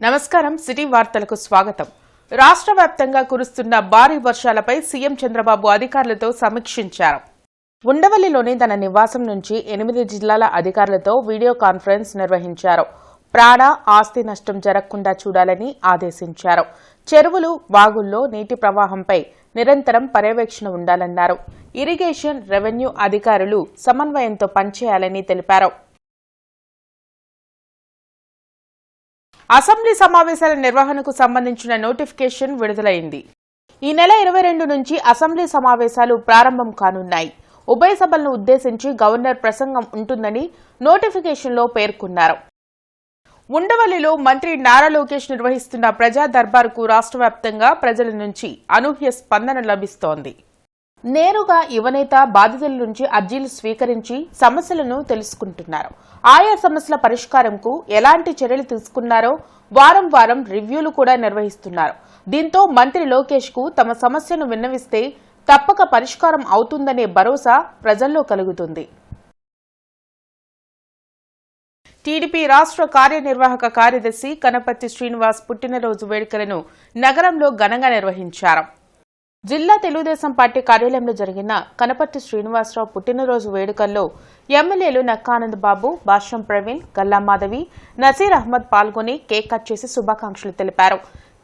నమస్కారం సిటీ వార్తలకు స్వాగతం. రాష్ట్ర వ్యాప్తంగా కురుస్తున్న భారీ వర్షాలపై సీఎం చంద్రబాబు అధికారులతో సమీక్షించారు. ఉండవల్లిలోని తన నివాసం నుంచి 8 జిల్లాల అధికారులతో వీడియో కాన్ఫరెన్స్ నిర్వహించారు. ప్రాణ ఆస్తి నష్టం జరగకుండా చూడాలని ఆదేశించారు. చెరువులు, వాగుల్లో నీటి ప్రవాహంపై నిరంతరం పర్యవేక్షణ ఉండాలన్నారు. ఇరిగేషన్, రెవెన్యూ అధికారులు సమన్వయంతో పనిచేయాలని తెలిపారు. అసెంబ్లీ సమావేశాల నిర్వహణకు సంబంధించిన నోటిఫికేషన్ విడుదలైంది. ఈ నెల 22 నుంచి అసెంబ్లీ సమావేశాలు ప్రారంభం కానున్నాయి. ఉభయ సభలను ఉద్దేశించి గవర్నర్ ప్రసంగం ఉంటుందని నోటిఫికేషన్లో పేర్కొన్నారు. ఉండవల్లిలో మంత్రి నారా లోకేష్ నిర్వహిస్తున్న ప్రజా దర్బార్కు రాష్ట్ర వ్యాప్తంగా ప్రజల నుంచి అనూహ్య స్పందన లభిస్తోంది. నేరుగా యువనేత బాధితుల నుంచి అర్జీలు స్వీకరించి సమస్యలను తెలుసుకుంటున్నారు. ఆయా సమస్యల పరిష్కారంకు ఎలాంటి చర్యలు తీసుకున్నారో వారం వారం రివ్యూలు కూడా నిర్వహిస్తున్నారు. దీంతో మంత్రి లోకేష్ కు తమ సమస్యను విన్నవిస్తే తప్పక పరిష్కారం అవుతుందనే భరోసా ప్రజల్లో కలుగుతుంది. టీడీపీ రాష్ట్ర కార్యనిర్వాహక కార్యదర్శి కనపర్తి శ్రీనివాస్ పుట్టినరోజు వేడుకలను నగరంలో ఘనంగా నిర్వహించారు. జిల్లా తెలుగుదేశం పార్టీ కార్యాలయంలో జరిగిన కనపర్తి శ్రీనివాసరావు పుట్టినరోజు వేడుకల్లో ఎమ్మెల్యేలు నక్కానంద్ బాబు, భాష్యం ప్రవీణ్, గల్లా మాధవి, నసీర్ అహ్మద్ పాల్గొని కేక్ కట్ చేసి శుభాకాంక్షలు తెలిపారు.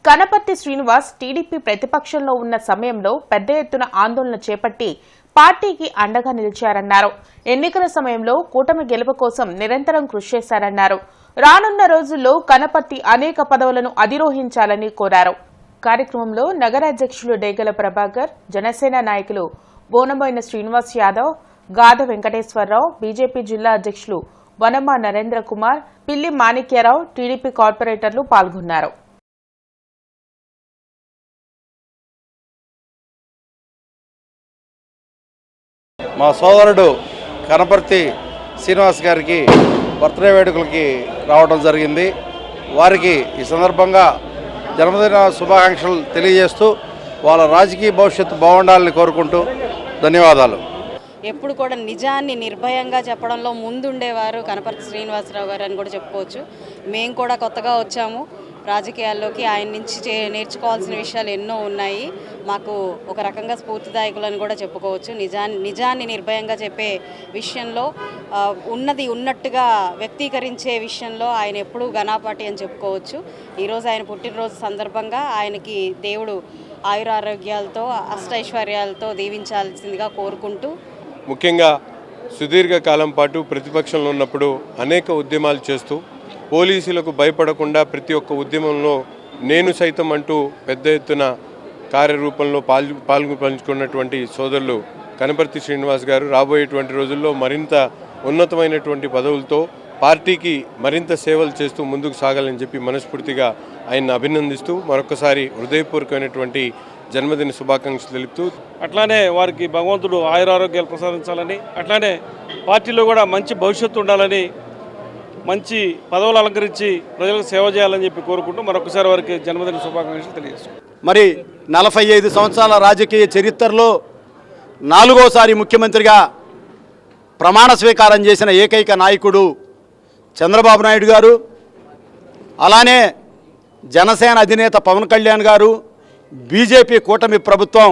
కనపర్తి శ్రీనివాస్ టీడీపీ ప్రతిపక్షంలో ఉన్న సమయంలో పెద్ద ఎత్తున ఆందోళన చేపట్టి పార్టీకి అండగా నిలిచారన్నారు. ఎన్నికల సమయంలో కూటమి గెలుపు కోసం నిరంతరం కృషి చేశారన్నారు. రానున్న రోజుల్లో కనపర్తి అనేక పదవులను అధిరోహించాలని కోరారు. కార్యక్రమంలో నగరాధ్యక్షులు డేగల ప్రభాకర్, జనసేన నాయకులు బోనబోయిన శ్రీనివాస్ యాదవ్, గాద వెంకటేశ్వరరావు, బీజేపీ జిల్లా అధ్యక్షులు వనమా నరేంద్ర కుమార్, పిల్లి మాణిక్యరావు, టీడీపీ కార్పొరేటర్లు పాల్గొన్నారు. మా సోదరుడు కనపర్తి శ్రీనివాస్ గారికి బర్త్డే వేడుకలకి రావడం జరిగింది. వారికి ఈ సందర్భంగా జన్మదిన శుభాకాంక్షలు తెలియజేస్తూ వాళ్ళ రాజకీయ భవిష్యత్తు బాగుండాలని కోరుకుంటూ ధన్యవాదాలు. ఎప్పుడు కూడా నిజాన్ని నిర్భయంగా చెప్పడంలో ముందుండేవారు కనపర్తి శ్రీనివాసరావు గారు అని కూడా చెప్పుకోవచ్చు. మేము కూడా కొత్తగా వచ్చాము రాజకీయాల్లోకి. ఆయన నుంచి నేర్చుకోవాల్సిన విషయాలు ఎన్నో ఉన్నాయి. మాకు ఒక రకంగా స్ఫూర్తిదాయకులని కూడా చెప్పుకోవచ్చు. నిజాన్ని నిర్భయంగా చెప్పే విషయంలో, ఉన్నది ఉన్నట్టుగా వ్యక్తీకరించే విషయంలో ఆయన ఎప్పుడూ ఘనాపాటి అని చెప్పుకోవచ్చు. ఈరోజు ఆయన పుట్టినరోజు సందర్భంగా ఆయనకి దేవుడు ఆయురారోగ్యాలతో, అష్టైశ్వర్యాలతో దీవించాల్సిందిగా కోరుకుంటూ, ముఖ్యంగా సుదీర్ఘకాలం పాటు ప్రతిపక్షంలో ఉన్నప్పుడు అనేక ఉద్యమాలు చేస్తూ పోలీసులకు భయపడకుండా ప్రతి ఒక్క ఉద్యమంలో నేను సైతం అంటూ పెద్ద ఎత్తున కార్యరూపంలో పంచుకున్నటువంటి సోదరులు కనపర్తి శ్రీనివాస్ గారు రాబోయేటువంటి రోజుల్లో మరింత ఉన్నతమైనటువంటి పదవులతో పార్టీకి మరింత సేవలు చేస్తూ ముందుకు సాగాలని చెప్పి మనస్ఫూర్తిగా ఆయన్ని అభినందిస్తూ మరొకసారి హృదయపూర్వకమైనటువంటి జన్మదిన శుభాకాంక్షలు తెలుపుతూ, అట్లానే వారికి భగవంతుడు ఆయురారోగ్యాలు ప్రసాదించాలని, అట్లానే పార్టీలో కూడా మంచి భవిష్యత్తు ఉండాలని, మంచి పదవులు అలంకరించి ప్రజలకు సేవ చేయాలని చెప్పి కోరుకుంటూ మరొకసారి వారికి జన్మదిన శుభాకాంక్షలు తెలియజేస్తాం. మరి 45 సంవత్సరాల రాజకీయ చరిత్రలో 4వసారి ముఖ్యమంత్రిగా ప్రమాణ స్వీకారం చేసిన ఏకైక నాయకుడు చంద్రబాబు నాయుడు గారు. అలానే జనసేన అధినేత పవన్ కళ్యాణ్ గారు, బీజేపీ కూటమి ప్రభుత్వం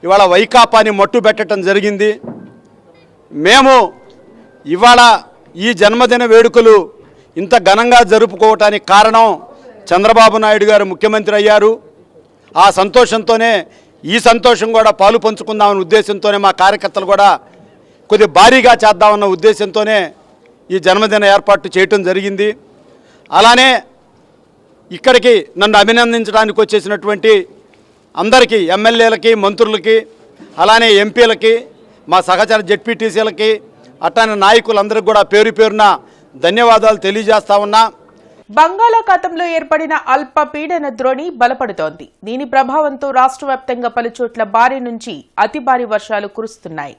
ఇవాళ వైకాపాని మట్టుబెట్టడం జరిగింది. మేము ఇవాళ ఈ జన్మదిన వేడుకలు ఇంత ఘనంగా జరుపుకోవటానికి కారణం చంద్రబాబు నాయుడు గారు ముఖ్యమంత్రి అయ్యారు. ఆ సంతోషంతోనే ఈ సంతోషం కూడా పాలు పంచుకుందామన్న ఉద్దేశంతోనే మా కార్యకర్తలు కూడా కొద్ది భారీగా చేద్దామన్న ఉద్దేశంతోనే ఈ జన్మదిన ఏర్పాటు చేయటం జరిగింది. అలానే ఇక్కడికి నన్ను అభినందించడానికి వచ్చేసినటువంటి అందరికీ, ఎమ్మెల్యేలకి, మంత్రులకి, అలానే ఎంపీలకి, మా సహచర జెడ్పీటీసీలకి, అట్లానే నాయకులందరికీ కూడా పేరు పేరున ధన్యవాదాలు తెలియజేస్తా ఉన్నా. బంగాళాఖాతంలో ఏర్పడిన అల్పపీడన ద్రోణి బలపడుతోంది. దీని ప్రభావంతో రాష్ట్ర వ్యాప్తంగా పలుచోట్ల భారీ నుంచి అతి భారీ వర్షాలు కురుస్తున్నాయి.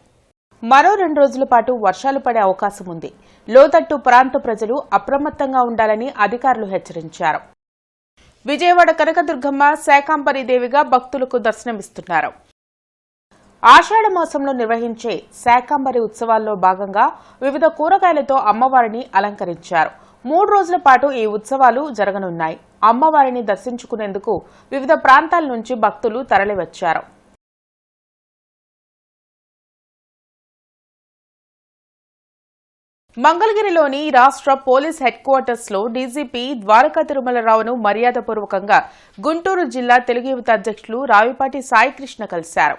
మరో 2 రోజుల పాటు వర్షాలు పడే అవకాశం ఉంది. లోతట్టు ప్రాంత ప్రజలు అప్రమత్తంగా ఉండాలని అధికారులు హెచ్చరించారు. విజయవాడ కనకదుర్గమ్మ శాకాంబరి దేవిగా భక్తులకు దర్శనమిస్తున్నారు. ఆషాఢ మాసంలో నిర్వహించే శాకాంబరి ఉత్సవాల్లో భాగంగా వివిధ కూరగాయలతో అమ్మవారిని అలంకరించారు. 3 రోజుల పాటు ఈ ఉత్సవాలు జరగనున్నాయి. అమ్మవారిని దర్శించుకునేందుకు వివిధ ప్రాంతాల నుంచి భక్తులు తరలివచ్చారు. మంగళగిరిలోని రాష్ట్ర పోలీస్ హెడ్ క్వార్టర్స్ లో డీజీపీ ద్వారకా తిరుమలరావును మర్యాదపూర్వకంగా గుంటూరు జిల్లా తెలుగు యువత అధ్యక్షులు రావిపాటి సాయికృష్ణ కలిశారు.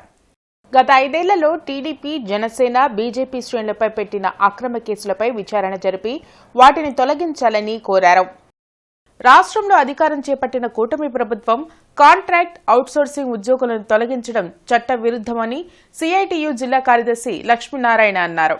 గత 5 ఏళ్లలో టీడీపీ, జనసేన, బీజేపీ శ్రేణులపై పెట్టిన అక్రమ కేసులపై విచారణ జరిపి వాటిని తొలగించాలని కోరారు. రాష్ట్రంలో అధికారం చేపట్టిన కూటమి ప్రభుత్వం కాంట్రాక్ట్ అవుట్సోర్సింగ్ ఉద్యోగులను తొలగించడం చట్ట విరుద్ధమని సిఐటియు జిల్లా కార్యదర్శి లక్ష్మీనారాయణ అన్నారు.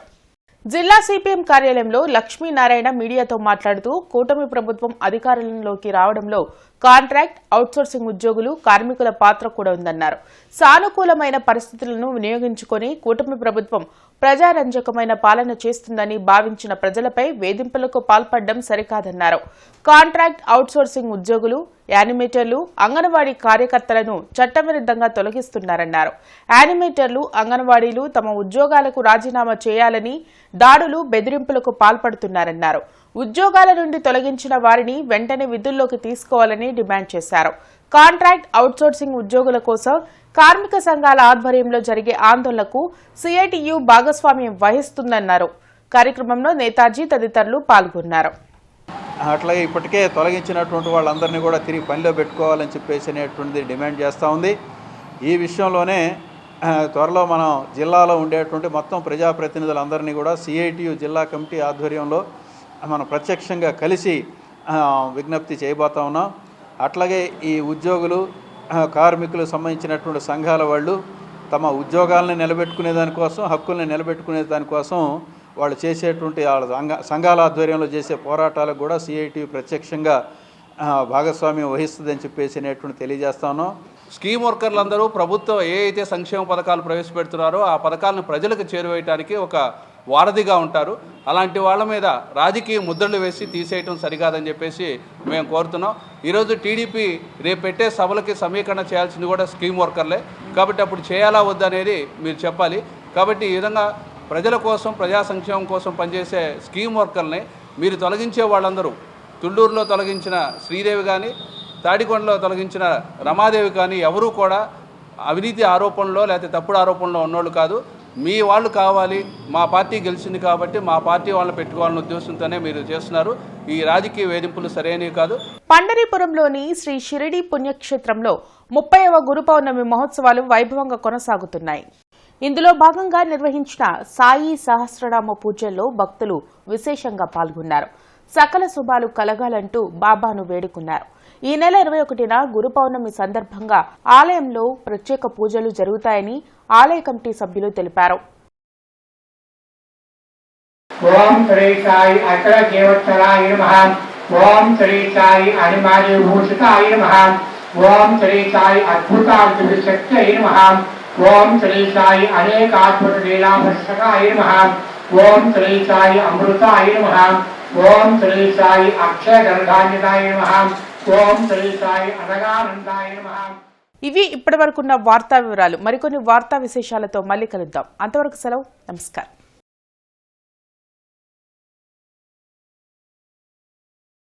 జిల్లా సిపిఎం కార్యాలయంలో లక్ష్మీనారాయణ మీడియాతో మాట్లాడుతూ కూటమి ప్రభుత్వం అధికారంలోకి రావడంలో కాంట్రాక్ట్ అవుట్సోర్సింగ్ ఉద్యోగులు, కార్మికుల పాత్ర కూడా ఉందన్నారు. సానుకూలమైన పరిస్థితులను వినియోగించుకుని కూటమి ప్రభుత్వం ప్రజారంజకమైన పాలన చేస్తుందని భావించిన ప్రజలపై వేధింపులకు పాల్పడడం సరికాదన్నారు. కాంట్రాక్ట్ అవుట్సోర్సింగ్ ఉద్యోగులు, యానిమేటర్లు, అంగన్వాడీ కార్యకర్తలను చట్టవిరుద్ధంగా తొలగిస్తున్నారన్నారు. యానిమేటర్లు, అంగన్వాడీలు తమ ఉద్యోగాలకు రాజీనామా చేయాలని, దాడులు, బెదిరింపులకు పాల్పడుతున్నారన్నారు. ఉద్యోగాల నుండి తొలగించిన వారిని వెంటనే విధుల్లోకి తీసుకోవాలని డిమాండ్ చేశారు. కాంట్రాక్ట్ అవుట్సోర్సింగ్ ఉద్యోగుల కోసం కార్మిక సంఘాల ఆధ్వర్యంలో జరిగే ఆందోళనకు సిఐటియు భాగస్వామ్యం వహిస్తుందన్నారు. కార్యక్రమంలో నేతాజీ తదితరులు పాల్గొన్నారు. అట్లాగే ఇప్పటికే తొలగించినటువంటి వాళ్ళందరినీ కూడా తిరిగి పనిలో పెట్టుకోవాలని చెప్పేసి అనేటువంటిది డిమాండ్ చేస్తూ ఉంది. ఈ విషయంలోనే త్వరలో మనం జిల్లాలో ఉండేటువంటి మొత్తం ప్రజాప్రతినిధులందరినీ కూడా సిఐటియు జిల్లా కమిటీ ఆధ్వర్యంలో మనం ప్రత్యక్షంగా కలిసి విజ్ఞప్తి చేయబోతా ఉన్నాం. అట్లాగే ఈ ఉద్యోగులు, కార్మికులకు సంబంధించినటువంటి సంఘాల వాళ్ళు తమ ఉద్యోగాలను నిలబెట్టుకునే దానికోసం, హక్కుల్ని నిలబెట్టుకునే దానికోసం వాళ్ళు చేసేటువంటి సంఘాల ఆధ్వర్యంలో చేసే పోరాటాలకు కూడా సిఐటియు ప్రత్యక్షంగా భాగస్వామ్యం వహిస్తుందని చెప్పేసి అనేటువంటి తెలియజేస్తా ఉన్నాం. స్కీమ్ వర్కర్లందరూ ప్రభుత్వం ఏ అయితే సంక్షేమ పథకాలు ప్రవేశపెడుతున్నారో ఆ పథకాలను ప్రజలకు చేరువేయడానికి ఒక వారధిగా ఉంటారు. అలాంటి వాళ్ళ మీద రాజకీయ ముద్రలు వేసి తీసేయటం సరికాదని చెప్పేసి మేము కోరుతున్నాం. ఈరోజు టీడీపీ రేపు పెట్టే సభలకి సమీకరణ చేయాల్సింది కూడా స్కీమ్ వర్కర్లే. కాబట్టి అప్పుడు చేయాలా వద్దనేది మీరు చెప్పాలి. కాబట్టి ఈ విధంగా ప్రజల కోసం, ప్రజా సంక్షేమం కోసం పనిచేసే స్కీమ్ వర్కర్ని మీరు తొలగించే వాళ్ళందరూ, తుళ్ళూరులో తొలగించిన శ్రీదేవి కానీ, తాడికొండలో తొలగించిన రమాదేవి కానీ ఎవరూ కూడా అవినీతి ఆరోపణలో లేకపోతే తప్పుడు ఆరోపణలో ఉన్నోళ్ళు కాదు. మీ వాళ్ళు కావాలి, మా పార్టీ గెలిచింది కాబట్టి మా పార్టీ వాళ్ళని పెట్టుకోవాలనే ఉద్దేశంతోనే మీరు చేస్తున్నారు. ఈ రాజకీయ వేధింపులు సరైనవి కాదు. పండరీపురంలోని శ్రీ షిరిడి పుణ్యక్షేత్రంలో 30వ గురు పౌర్ణమి మహోత్సవాలు వైభవంగా కొనసాగుతున్నాయి. ఇందులో భాగంగా నిర్వహించిన సాయి సహస్రనామ పూజల్లో భక్తులు విశేషంగా పాల్గొన్నారు. సకల శుభాలు కలగాలంటూ బాబాను వేడుకున్నారు. ఈ నెల 21న గురు పౌర్ణమి సందర్భంగా ఆలయంలో ప్రత్యేక పూజలు జరుగుతాయని ఆలయ కమిటీ సభ్యులు తెలిపారు. ఓం శ్రీ సాయి అచల దేవతరాయ నమః. ఓం శ్రీ సాయి అనిమాది భూషితాయ నమః. ఓం శ్రీ సాయి అద్భుతాద్భుత శక్తయ నమః. ఓం శ్రీ సాయి అనేకాద్భుత లీలాభక్షకాయ నమః. ఓం శ్రీ సాయి అమృతాయ నమః. ఓం శ్రీ సాయి అక్షయ గర్భాన్వితాయ నమః. ఓం శ్రీ సాయి అనగానందాయ నమః. ఇవి ఇప్పటివరకున్న వార్తా వివరాలు. మరికొన్ని వార్తా విశేషాలతో మళ్ళీ కలుద్దాం. అంతవరకు సెలవు. నమస్కారం.